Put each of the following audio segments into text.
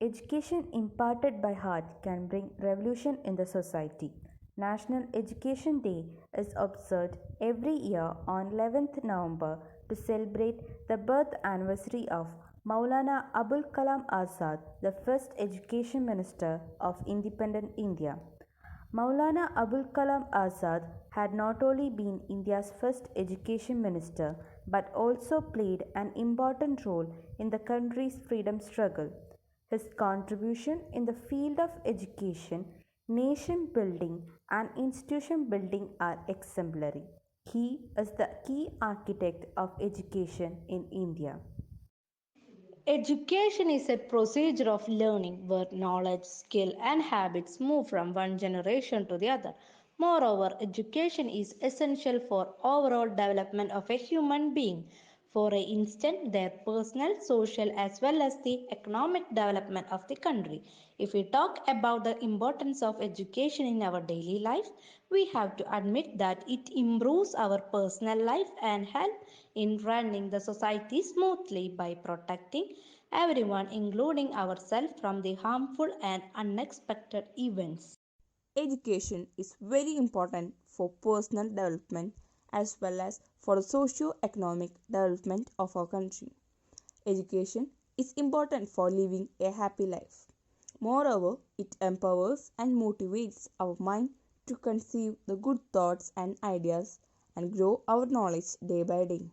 Education imparted by heart can bring revolution in the society. National Education Day is observed every year on 11th November to celebrate the birth anniversary of Maulana Abul Kalam Azad, the first education minister of independent India. Maulana Abul Kalam Azad had not only been India's first education minister but also played an important role in the country's freedom struggle. His contribution in the field of education, nation building, and institution building are exemplary. He is the key architect of education in India. Education is a procedure of learning where knowledge, skill, and habits move from one generation to the other. Moreover, education is essential for overall development of a human being. For instance, their personal, social, as well as the economic development of the country. If we talk about the importance of education in our daily life, we have to admit that it improves our personal life and help in running the society smoothly by protecting everyone, including ourselves, from the harmful and unexpected events. Education is very important for personal development as well as for the socio-economic development of our country. Education is important for living a happy life. Moreover, it empowers and motivates our mind to conceive the good thoughts and ideas and grow our knowledge day by day.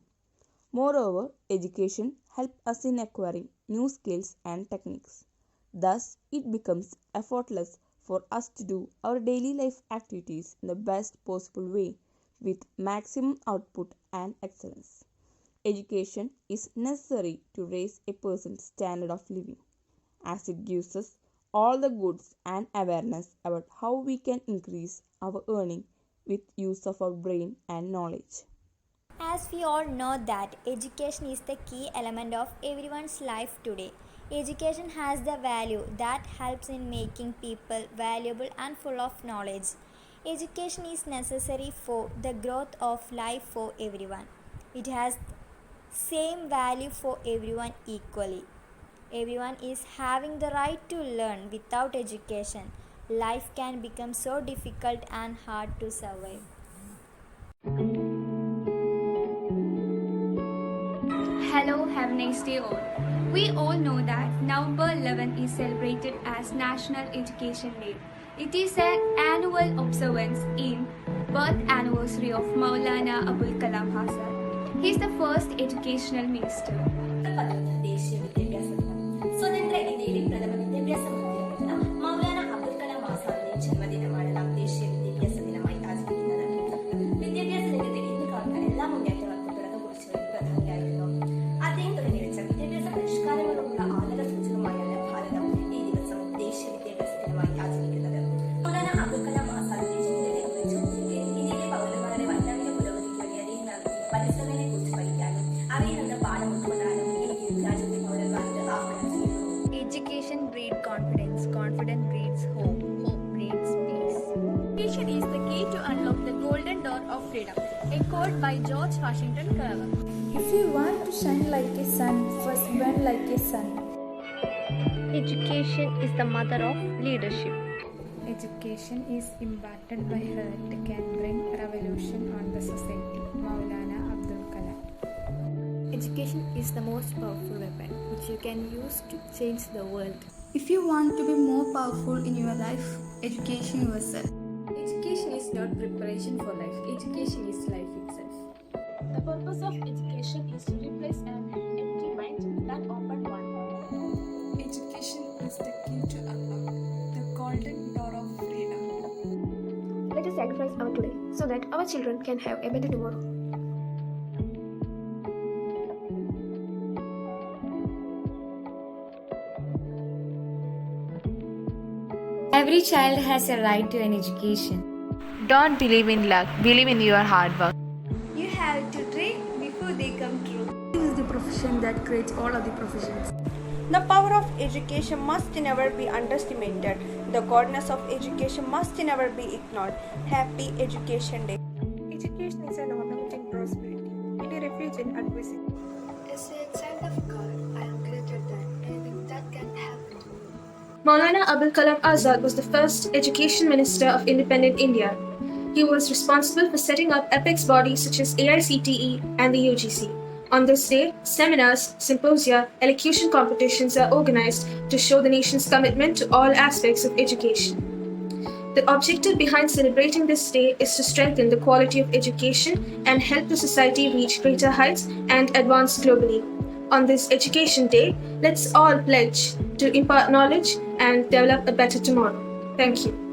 Moreover, education helps us in acquiring new skills and techniques. Thus, it becomes effortless for us to do our daily life activities in the best possible way with maximum output and excellence. Education is necessary to raise a person's standard of living, as it gives us all the goods and awareness about how we can increase our earning with use of our brain and knowledge. As we all know that education is the key element of everyone's life today. Education has the value that helps in making people valuable and full of knowledge. Education is necessary for the growth of life for everyone. It has same value for everyone equally. Everyone is having the right to learn. Without education, life can become so difficult and hard to survive. Hello, have a nice day all. We all know that November 11 is celebrated as National Education Day. It is an annual observance in birth anniversary of Maulana Abul Kalam Azad. He is the first educational minister. ദേശീയ വിദ്യാഭ്യാസ ദിനം സ്വതന്ത്ര ഇന്ത്യയിലെ പ്രഥമ വിദ്യാഭ്യാസ മന്ത്രിയായിരുന്ന മൗലാന അബുൽ കലാം ആസാദിന്റെ ജന്മദിനമാണ് നാം ദേശീയ വിദ്യാഭ്യാസ ദിനമായി ആചരിക്കുന്നത്. വിദ്യാഭ്യാസ രംഗത്തെ ഇന്ന് കാണുന്ന എല്ലാ മുന്നേറ്റങ്ങൾക്കും തുടക്കം കുറിച്ച ഒരു പ്രധാനിയായിരുന്നു. അദ്ദേഹം തുടങ്ങിവെച്ച വിദ്യാഭ്യാസ പരിഷ്കാരങ്ങളുള്ള ആദര സൂചകമായാണ് ഭാരതം ഈ ദിവസം ദേശീയ വിദ്യാഭ്യാസ ദിനമായി ആചരിക്കുന്നത്. മൗലാന അബുൽ കലാം ആസാദിന്റെ ജന്മദിനം കുറിച്ച് ഇന്ത്യയിലെ പൗരന്മാരുടെ വൈജ്ഞാനിക പുരോഗതിക്ക് വേണ്ടി അദ്ദേഹം നടത്തിയ പരിശ്രമങ്ങളെ കുറിച്ച് പഠിക്കാനും അവയിൽ നിന്ന് പാഠം ഉൾക്കൊള്ളാനും Education breeds confidence. Confidence breeds hope. Hope breeds peace. Education is the key to unlock the golden door of freedom. A quote by George Washington Carver. If you want to shine like a sun, first burn like a sun. Education is the mother of leadership. Education is imparted by heart can bring revolution on the society. Maulana Abdul Kalam. Education is the most powerful weapon which you can use to change the world. If you want to be more powerful in your life, education yourself. Education is not preparation for life. Education is life itself. The purpose of education is to replace an empty mind that open one. Education is the key to unlock the golden door of freedom. Let us sacrifice our today so that our children can have a better tomorrow. Every child has a right to an education. Don't believe in luck, believe in your hard work. You have to dream before they come true. This is the profession that creates all of the professions. The power of education must never be underestimated. The goodness of education must never be ignored. Happy Education Day. Education is an ornament in prosperity, and a refuge in adversity. As a child of God, I am greater than anything that can happen to me. Maulana Abul Kalam Azad was the first education minister of independent India. He was responsible for setting up apex bodies such as AICTE and the UGC. On this day, seminars, symposia, elocution competitions are organized to show the nation's commitment to all aspects of education. The objective behind celebrating this day is to strengthen the quality of education and help the society reach greater heights and advance globally. On this Education Day, let's all pledge to impart knowledge and develop a better tomorrow. Thank you.